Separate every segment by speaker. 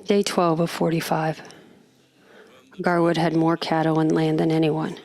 Speaker 1: Day 12 of 45. Garwood had more cattle and land than anyone.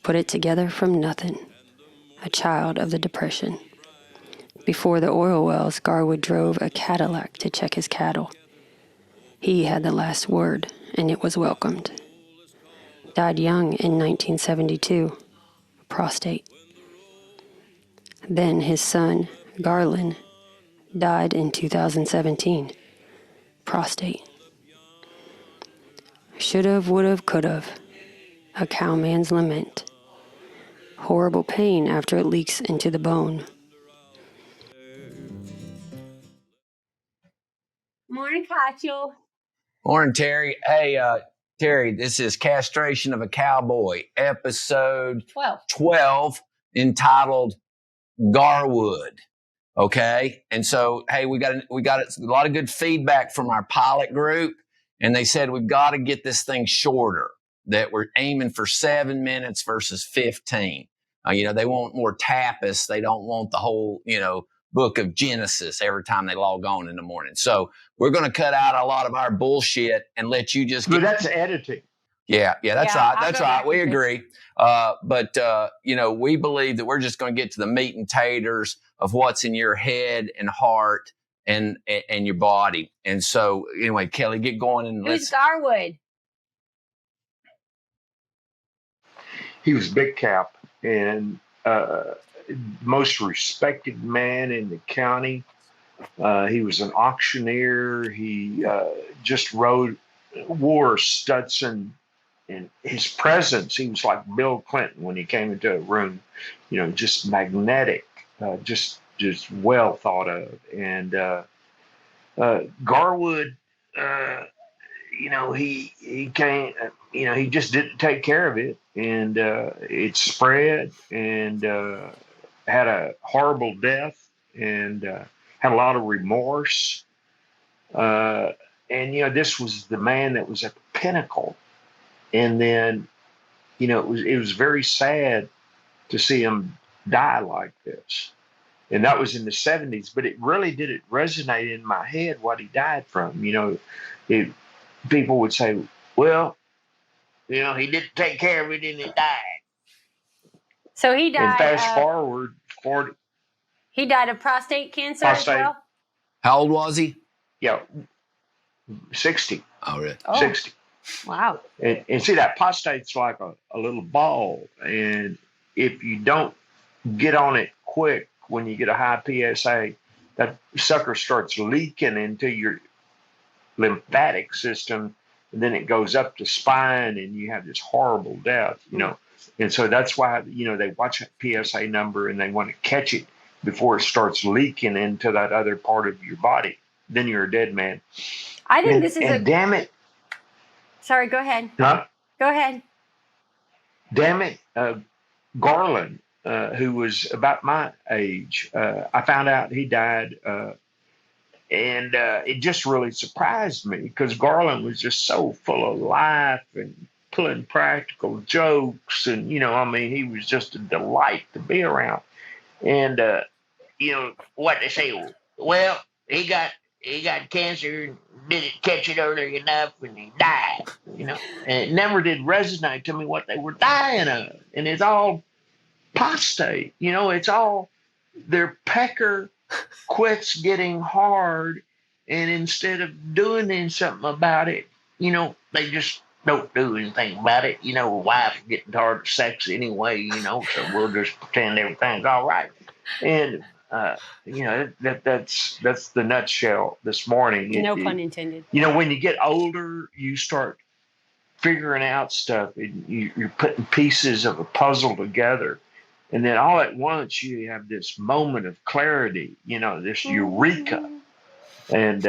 Speaker 1: Put it together from nothing. A child of the Depression. Before the oil wells, Garwood drove a Cadillac to check his cattle. He had the last word, and it was welcomed. Died young in 1972. Prostate. Then his son, Garland, died in 2017. Prostate. Should've, would've, could've. A cowman's lament. Horrible pain after it leaks into the bone.
Speaker 2: Morning, Cacho.
Speaker 3: Morning, Terry. Hey, Terry, this is Castration of a Cowboy, episode 12 entitled Garwood. Okay. And so, hey, we got a lot of good feedback from our pilot group, and they said we've got to get this thing shorter, that we're aiming for 7 minutes versus 15. They want more tapas. They don't want the whole, book of Genesis every time they log on in the morning. So we're going to cut out a lot of our bullshit and let you just
Speaker 4: get... That's editing.
Speaker 3: Yeah, that's right. That's right. We agree. But we believe that we're just going to get to the meat and taters of what's in your head and heart and your body. And so, anyway, Kelly, get going. And
Speaker 2: who's Garwood?
Speaker 4: He was Big Cap and most respected man in the county. He was an auctioneer. He just wore Stetson. And his presence seems like Bill Clinton when he came into a room, just magnetic, just well thought of. And Garwood, he came, he just didn't take care of it, and it spread and had a horrible death and had a lot of remorse. And this was the man that was at the pinnacle. And then, it was very sad to see him die like this. And that was in the 70s, but it really didn't resonate in my head what he died from. People would say, well, he didn't take care of it and he died.
Speaker 2: So he died.
Speaker 4: And fast forward,
Speaker 2: he died of prostate cancer as well?
Speaker 3: How old was he?
Speaker 4: Yeah, 60.
Speaker 3: Oh, really?
Speaker 4: 60.
Speaker 2: Wow.
Speaker 4: And see, that prostate's like a little ball. And if you don't get on it quick, when you get a high PSA, that sucker starts leaking into your lymphatic system. And then it goes up the spine and you have this horrible death, And so that's why, they watch that PSA number and they want to catch it before it starts leaking into that other part of your body. Then you're a dead man.
Speaker 2: I think this is
Speaker 4: damn it.
Speaker 2: Sorry, go ahead.
Speaker 4: Huh?
Speaker 2: Go ahead.
Speaker 4: Damn it, Garland, who was about my age, I found out he died, and it just really surprised me because Garland was just so full of life and pulling practical jokes, and he was just a delight to be around. And what they say, well, he got cancer and didn't catch it early enough and he died, And it never did resonate to me what they were dying of. And it's all prostate, it's all their pecker quits getting hard. And instead of doing something about it, they just don't do anything about it. Wife's getting tired of sex anyway, so we'll just pretend everything's all right. And that's the nutshell this morning.
Speaker 2: No pun intended.
Speaker 4: When you get older, you start figuring out stuff. And you're putting pieces of a puzzle together, and then all at once you have this moment of clarity. This eureka, and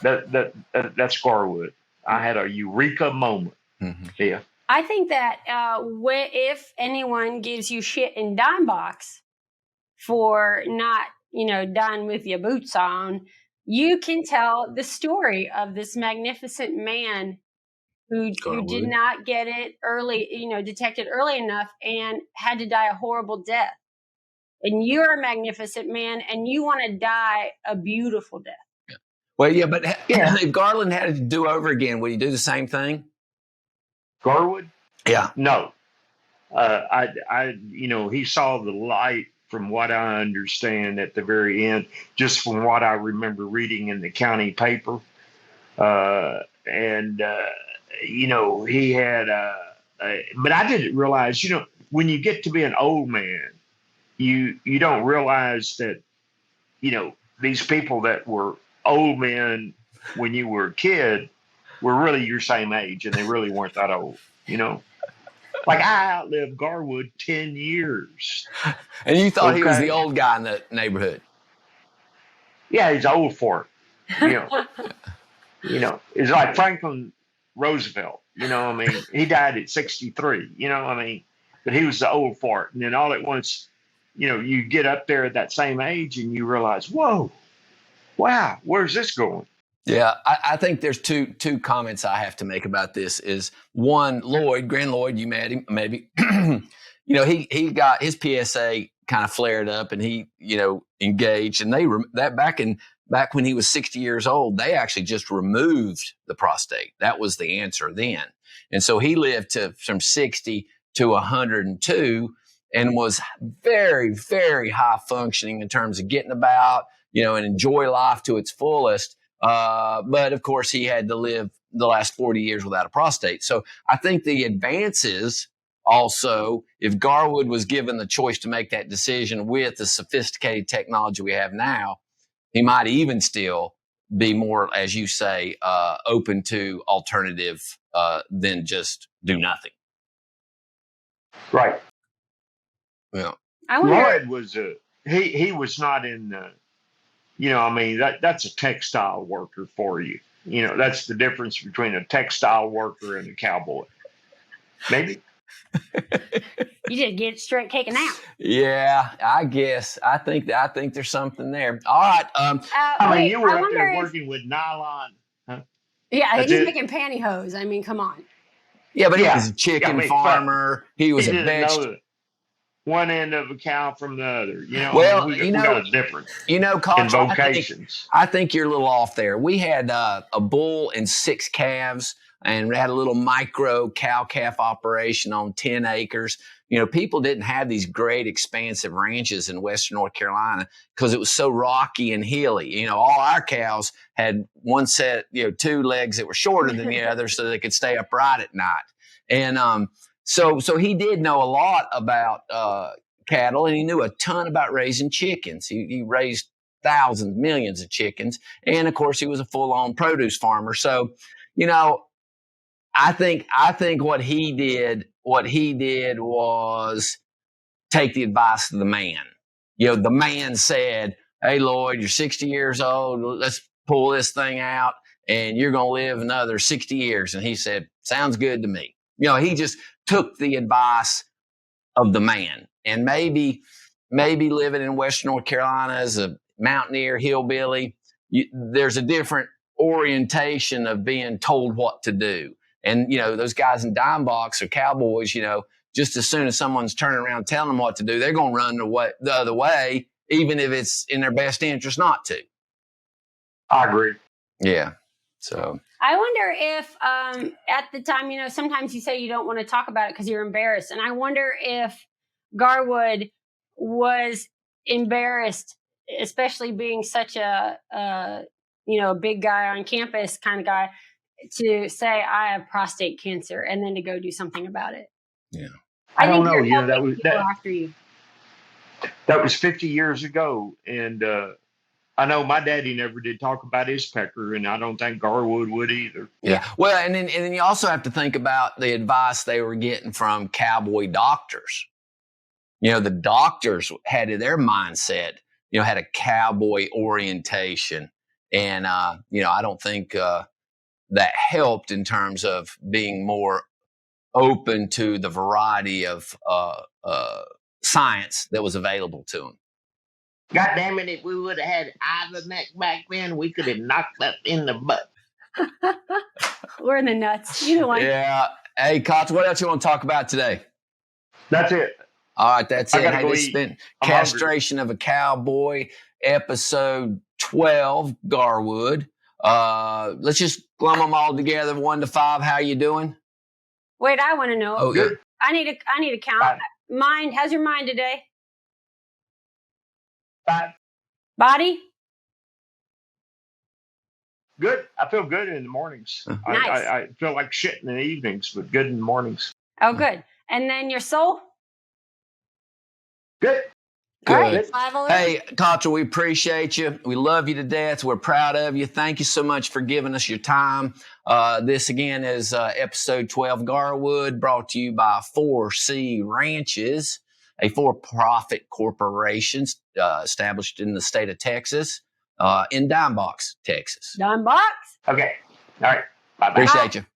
Speaker 4: that's Garwood. I had a eureka moment. Mm-hmm. Yeah.
Speaker 2: I think that if anyone gives you shit in dime box for not, dying with your boots on, you can tell the story of this magnificent man who did not get it early, detected early enough and had to die a horrible death. And you're a magnificent man and you want to die a beautiful death.
Speaker 3: Yeah. Well, yeah, but
Speaker 4: Yeah.
Speaker 3: if Garland had to do over again, would he do the same thing?
Speaker 4: Garwood?
Speaker 3: Yeah.
Speaker 4: No. He saw the light from what I understand at the very end, just from what I remember reading in the county paper. He had, but I didn't realize, when you get to be an old man, you don't realize that, these people that were old men when you were a kid were really your same age, and they really weren't that old, Like I outlived Garwood 10 years.
Speaker 3: And you thought he was the
Speaker 4: Okay.
Speaker 3: old guy in the neighborhood.
Speaker 4: Yeah, he's old for it. It's like Franklin Roosevelt. He died at 63. But he was the old fart. And then all at once, you get up there at that same age and you realize, whoa, wow, where's this going?
Speaker 3: Yeah, I think there's two comments I have to make about this. Is one, Grand Lloyd, you met him maybe. He got his PSA kind of flared up, and he engaged, and back when he was 60 years old, they actually just removed the prostate. That was the answer then, and so he lived from 60 to 102, and was very, very high functioning in terms of getting about, and enjoy life to its fullest. But of course, he had to live the last 40 years without a prostate. So I think the advances also, if Garwood was given the choice to make that decision with the sophisticated technology we have now, he might even still be more, as you say, open to alternative than just do nothing.
Speaker 4: Right.
Speaker 3: Well,
Speaker 4: Lloyd was he was not in the. That's a textile worker for you. That's the difference between a textile worker and a cowboy. Maybe.
Speaker 2: You just get straight taken out.
Speaker 3: Yeah, I guess. I think there's something there. All right.
Speaker 4: You were up there working with nylon. Huh?
Speaker 2: Yeah, he's making pantyhose. Come on.
Speaker 3: Yeah, but he was a chicken farmer. He was a vegetable.
Speaker 4: One end of a cow from the other. We got a difference.
Speaker 3: Coach,
Speaker 4: in vocations.
Speaker 3: I think you're a little off there. We had a bull and 6 calves, and we had a little micro cow-calf operation on 10 acres. People didn't have these great expansive ranches in Western North Carolina because it was so rocky and hilly. All our cows had one set, 2 legs that were shorter than the other so they could stay upright at night. And So he did know a lot about cattle, and he knew a ton about raising chickens. He raised thousands, millions of chickens, and of course he was a full-on produce farmer. So, I think what he did was take the advice of the man. The man said, "Hey, Lloyd, you're 60 years old. Let's pull this thing out, and you're going to live another 60 years." And he said, "Sounds good to me." He just took the advice of the man. And maybe living in Western North Carolina as a mountaineer hillbilly, there's a different orientation of being told what to do. And, those guys in dime box or cowboys, just as soon as someone's turning around telling them what to do, they're going to run the other way, even if it's in their best interest not to.
Speaker 4: I agree.
Speaker 3: Yeah. So
Speaker 2: I wonder if at the time, sometimes you say you don't want to talk about it because you're embarrassed. And I wonder if Garwood was embarrassed, especially being such a big guy on campus kind of guy, to say I have prostate cancer and then to go do something about it.
Speaker 3: Yeah.
Speaker 4: I don't know. That was
Speaker 2: after you.
Speaker 4: That was 50 years ago. And I know my daddy never did talk about his pecker, and I don't think Garwood would either.
Speaker 3: Yeah. Well, and then you also have to think about the advice they were getting from cowboy doctors. The doctors had their mindset, had a cowboy orientation. And, I don't think that helped in terms of being more open to the variety of science that was available to them.
Speaker 4: God damn it, if we would have had ivermectin back then, we could have knocked that in the butt.
Speaker 2: We're in the nuts. Either one.
Speaker 3: Yeah. Hey, Cots, what else you want to talk about today?
Speaker 4: That's it.
Speaker 3: All right, that's it.
Speaker 4: Hey,
Speaker 3: this has been Castration of a Cowboy, episode 12, Garwood. Let's just glum them all together, 1 to 5. How you doing?
Speaker 2: Wait, I want to know.
Speaker 3: Oh, good.
Speaker 2: I need to count.
Speaker 4: Five.
Speaker 2: Mind, how's your mind today?
Speaker 4: 5.
Speaker 2: Body?
Speaker 4: Good. I feel good in the mornings.
Speaker 2: Nice.
Speaker 4: I feel like shit in the evenings, but good in the mornings.
Speaker 2: Oh, good. And then your soul?
Speaker 4: Good.
Speaker 2: All right,
Speaker 3: Good.
Speaker 2: 5 all
Speaker 3: Hey, Cottrell, we appreciate you. We love you to death. We're proud of you. Thank you so much for giving us your time. This, again, is episode 12, Garwood, brought to you by 4C Ranches, a for-profit corporation established in the state of Texas, in Dime Box, Texas.
Speaker 2: Done box?
Speaker 4: Okay. All right. Bye-bye.
Speaker 3: Appreciate you.